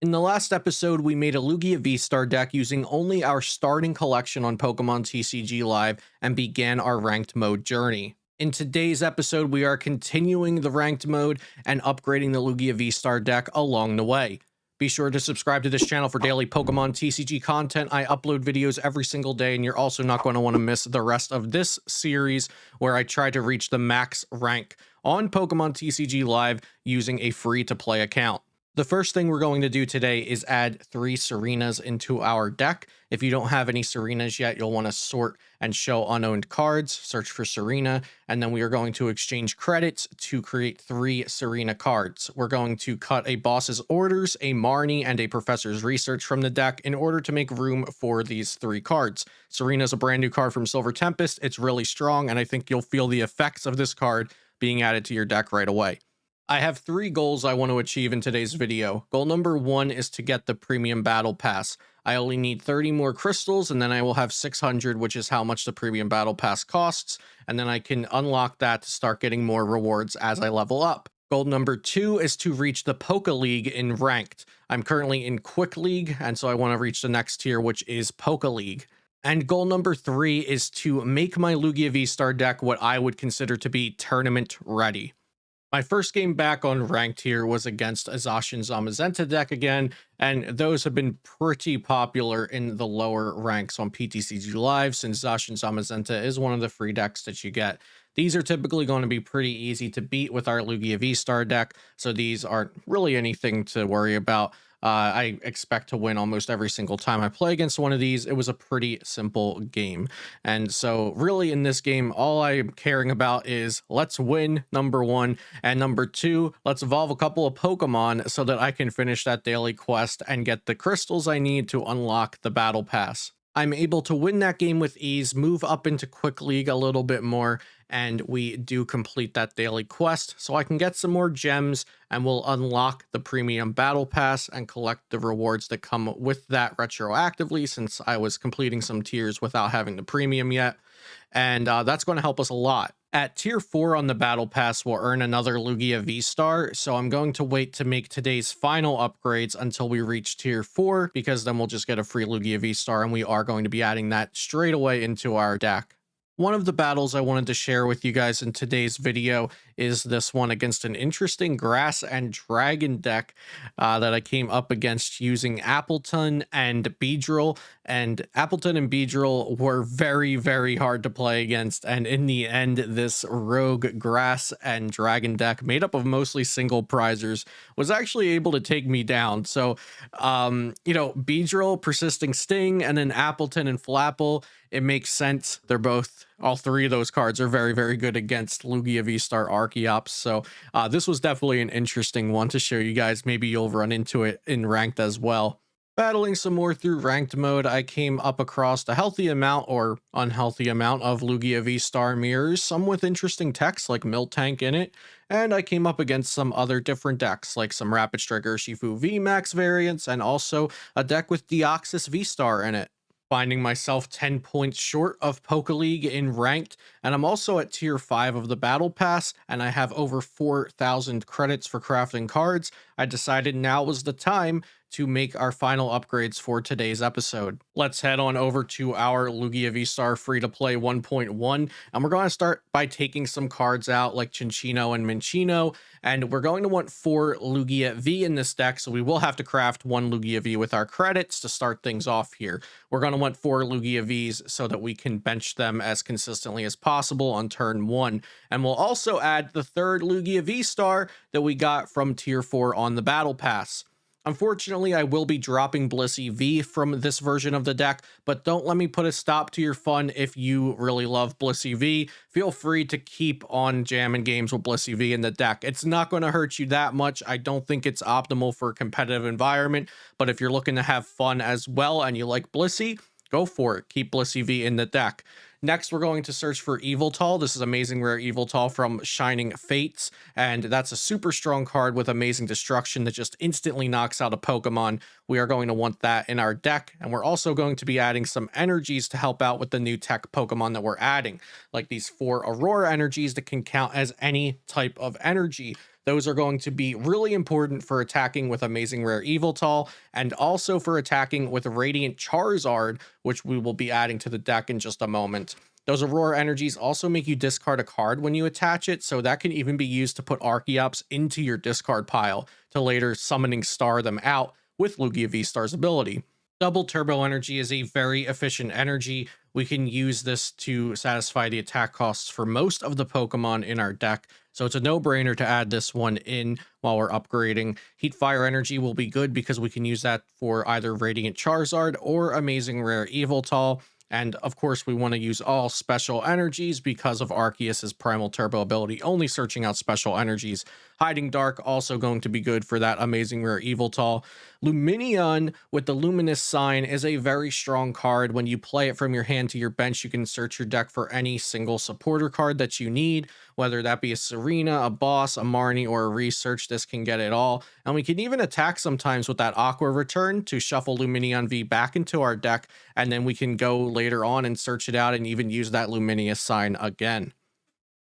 In the last episode, we made a Lugia V-STAR deck using only our starting collection on Pokemon TCG Live and began our ranked mode journey. In today's episode, we are continuing the ranked mode and upgrading the Lugia V-STAR deck along the way. Be sure to subscribe to this channel for daily Pokemon TCG content. I upload videos every single day, and you're also not going to want to miss the rest of this series where I try to reach the max rank on Pokemon TCG Live using a free-to-play account. The first thing we're going to do today is add 3 Serenas into our deck. If you don't have any Serenas yet, you'll want to sort and show unowned cards, search for Serena, and then we are going to exchange credits to create 3 Serena cards. We're going to cut a Boss's Orders, a Marnie, and a Professor's Research from the deck in order to make room for these 3 cards. Serena's a brand new card from Silver Tempest. It's really strong, and I think you'll feel the effects of this card being added to your deck right away. I have 3 goals I want to achieve in today's video. Goal number 1 is to get the Premium Battle Pass. I only need 30 more crystals, and then I will have 600, which is how much the Premium Battle Pass costs, and then I can unlock that to start getting more rewards as I level up. Goal number 2 is to reach the Poke League in Ranked. I'm currently in Quick League, and so I want to reach the next tier, which is Poke League. And goal number 3 is to make my Lugia V-STAR deck what I would consider to be tournament ready. My first game back on Ranked here was against a Zacian Zamazenta deck again, and those have been pretty popular in the lower ranks on PTCG Live since Zacian Zamazenta is one of the free decks that you get. These are typically going to be pretty easy to beat with our Lugia V-STAR deck, so these aren't really anything to worry about. I expect to win almost every single time I play against one of these. It was a pretty simple game. And so really in this game, all I'm caring about is let's win, number 1, and number 2, let's evolve a couple of Pokemon so that I can finish that daily quest and get the crystals I need to unlock the Battle Pass. I'm able to win that game with ease, move up into Quick League a little bit more, and we do complete that daily quest so I can get some more gems and we'll unlock the Premium Battle Pass and collect the rewards that come with that retroactively since I was completing some tiers without having the premium yet. And that's going to help us a lot. At tier 4 on the Battle Pass, we'll earn another Lugia V-STAR, so I'm going to wait to make today's final upgrades until we reach tier 4, because then we'll just get a free Lugia V-STAR, and we are going to be adding that straight away into our deck. One of the battles I wanted to share with you guys in today's video is this one against an interesting Grass and Dragon deck that I came up against using Appleton and Beedrill. And Appleton and Beedrill were very, very hard to play against. And in the end, this rogue Grass and Dragon deck made up of mostly single prizers was actually able to take me down. So, Beedrill, Persisting Sting, and then Appleton and Flapple, it makes sense. They're both, all 3 of those cards are very, very good against Lugia V-STAR Archeops. So this was definitely an interesting one to show you guys. Maybe you'll run into it in Ranked as well. Battling some more through Ranked mode, I came up across a healthy amount or unhealthy amount of Lugia V-STAR mirrors, some with interesting techs like Miltank in it, and I came up against some other different decks like some Rapid Strike Urshifu VMAX variants and also a deck with Deoxys V-STAR in it. Finding myself 10 points short of Poke League in Ranked, and I'm also at tier 5 of the Battle Pass, and I have over 4,000 credits for crafting cards. I decided now was the time to make our final upgrades for today's episode. Let's head on over to our Lugia V-STAR free-to-play 1.1, and we're going to start by taking some cards out like Chinchino and Minchino, and we're going to want 4 Lugia V in this deck, so we will have to craft 1 Lugia V with our credits to start things off here. We're going to want 4 Lugia Vs so that we can bench them as consistently as possible on turn 1, and we'll also add the 3rd Lugia V-STAR that we got from tier 4 on the Battle Pass. Unfortunately, I will be dropping Blissey V from this version of the deck, but don't let me put a stop to your fun if you really love Blissey V. Feel free to keep on jamming games with Blissey V in the deck. It's not going to hurt you that much. I don't think it's optimal for a competitive environment, but if you're looking to have fun as well and you like Blissey, go for it. Keep Blissey V in the deck. Next, we're going to search for Yveltal. This is Amazing Rare Yveltal from Shining Fates, and that's a super strong card with Amazing Destruction that just instantly knocks out a Pokemon. We are going to want that in our deck, and we're also going to be adding some energies to help out with the new tech Pokemon that we're adding, like these 4 Aurora energies that can count as any type of energy. Those are going to be really important for attacking with Amazing Rare Yveltal and also for attacking with Radiant Charizard, which we will be adding to the deck in just a moment. Those Aurora energies also make you discard a card when you attach it, so that can even be used to put Archeops into your discard pile to later summoning star them out with Lugia V-Star's ability. Double Turbo Energy is a very efficient energy. We can use this to satisfy the attack costs for most of the Pokemon in our deck, so it's a no-brainer to add this one in while we're upgrading. Heat Fire Energy will be good because we can use that for either Radiant Charizard or Amazing Rare Yveltal. And of course, we want to use all special energies because of Arceus's Primal Turbo ability, only searching out special energies. Hiding Dark also going to be good for that Amazing Rare Yveltal. Lumineon with the Luminous sign is a very strong card. When you play it from your hand to your bench, you can search your deck for any single supporter card that you need, whether that be a Serena, a Boss, a Marnie, or a Research. This can get it all. And we can even attack sometimes with that Aqua Return to shuffle Lumineon V back into our deck, and then we can go later on and search it out and even use that Luminous sign again.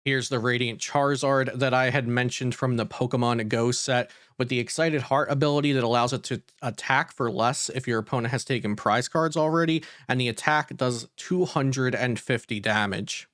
Here's the Radiant Charizard that I had mentioned from the Pokemon Go set with the Excited Heart ability that allows it to attack for less if your opponent has taken prize cards already, and the attack does 250 damage.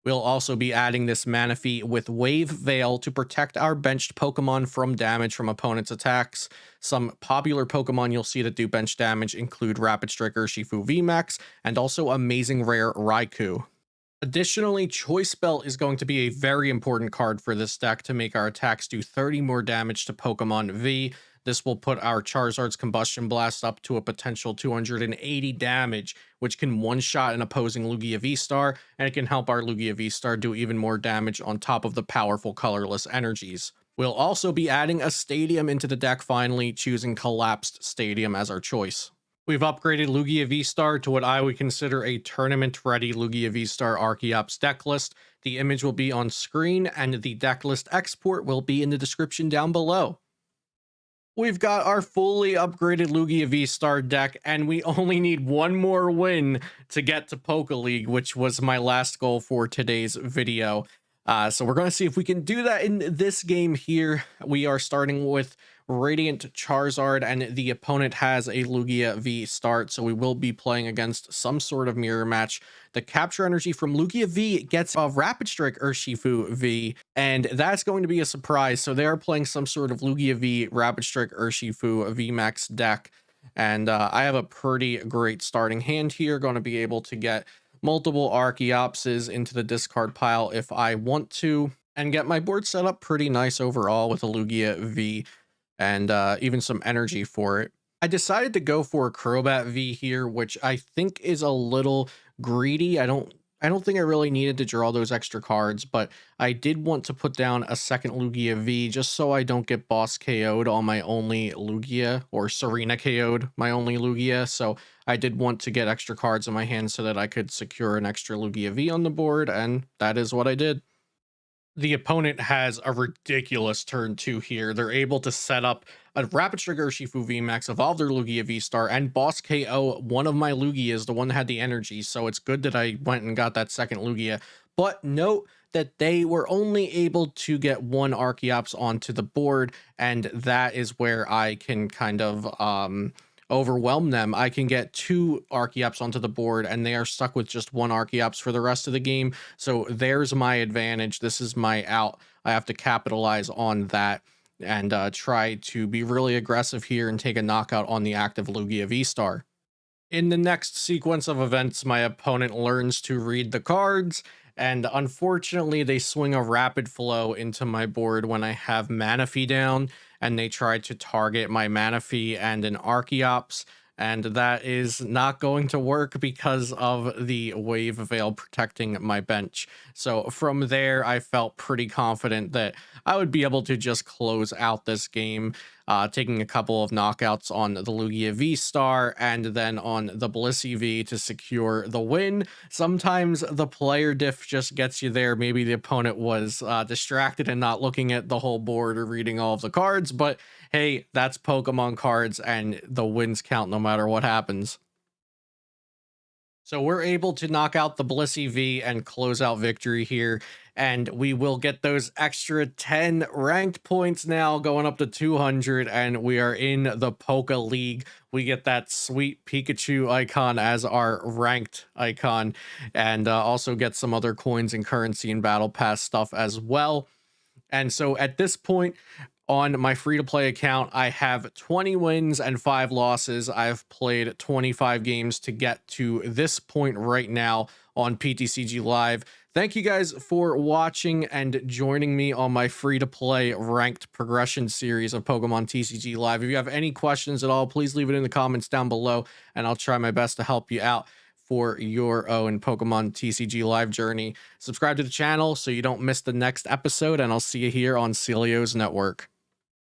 We'll also be adding this Manaphy with Wave Veil to protect our benched Pokemon from damage from opponents' attacks. Some popular Pokemon you'll see that do bench damage include Rapid Strike Urshifu VMAX and also Amazing Rare Raikou. Additionally, Choice Belt is going to be a very important card for this deck to make our attacks do 30 more damage to Pokemon V. This will put our Charizard's Combustion Blast up to a potential 280 damage, which can one-shot an opposing Lugia V-Star, and it can help our Lugia V-Star do even more damage on top of the powerful colorless energies. We'll also be adding a Stadium into the deck finally, choosing Collapsed Stadium as our choice. We've upgraded Lugia V-Star to what I would consider a tournament-ready Lugia V-Star Archeops deck list. The image will be on screen, and the deck list export will be in the description down below. We've got our fully upgraded Lugia V-Star deck, and we only need one more win to get to Poké League, which was my last goal for today's video. So we're going to see if we can do that in this game here. We are starting with Radiant Charizard, and the opponent has a Lugia V start, so we will be playing against some sort of mirror match. The capture energy from Lugia V gets a Rapid Strike Urshifu V, and that's going to be a surprise. So they are playing some sort of Lugia V Rapid Strike Urshifu VMAX deck, and I have a pretty great starting hand here. Going to be able to get multiple Archeopses into the discard pile if I want to, and get my board set up pretty nice overall with a Lugia V and even some energy for it. I decided to go for a Crobat V here, which I think is a little greedy. I don't think I really needed to draw those extra cards, but I did want to put down a second Lugia V just so I don't get boss KO'd on my only Lugia, or Serena KO'd my only Lugia. So I did want to get extra cards in my hand so that I could secure an extra Lugia V on the board, and that is what I did. The opponent has a ridiculous turn 2 here. They're able to set up a Rapid Strike Urshifu VMAX, evolve their Lugia V-Star, and boss KO one of my Lugias, the one that had the energy, so it's good that I went and got that second Lugia. But note that they were only able to get one Archeops onto the board, and that is where I can kind of overwhelm them. I can get 2 Archeops onto the board, and they are stuck with just 1 Archeops for the rest of the game. So there's my advantage. This is my out. I have to capitalize on that and try to be really aggressive here and take a knockout on the active Lugia V-Star. In the next sequence of events, my opponent learns to read the cards, and unfortunately they swing a Rapid Flow into my board when I have Manaphy down, and they try to target my Manaphy and an Archeops, and that is not going to work because of the Wave Veil protecting my bench. So from there, I felt pretty confident that I would be able to just close out this game, taking a couple of knockouts on the Lugia V-Star and then on the Blissey V to secure the win. Sometimes the player diff just gets you there. Maybe the opponent was distracted and not looking at the whole board or reading all of the cards, but hey, that's Pokemon cards, and the wins count no matter what happens. So we're able to knock out the Blissey V and close out victory here. And we will get those extra 10 ranked points now, going up to 200. And we are in the Poke League. We get that sweet Pikachu icon as our ranked icon. And also get some other coins and currency and battle pass stuff as well. And so at this point, on my free-to-play account, I have 20 wins and 5 losses. I've played 25 games to get to this point right now on PTCG Live. Thank you guys for watching and joining me on my free-to-play ranked progression series of Pokemon TCG Live. If you have any questions at all, please leave it in the comments down below, and I'll try my best to help you out for your own Pokemon TCG Live journey. Subscribe to the channel so you don't miss the next episode, and I'll see you here on Celio's Network.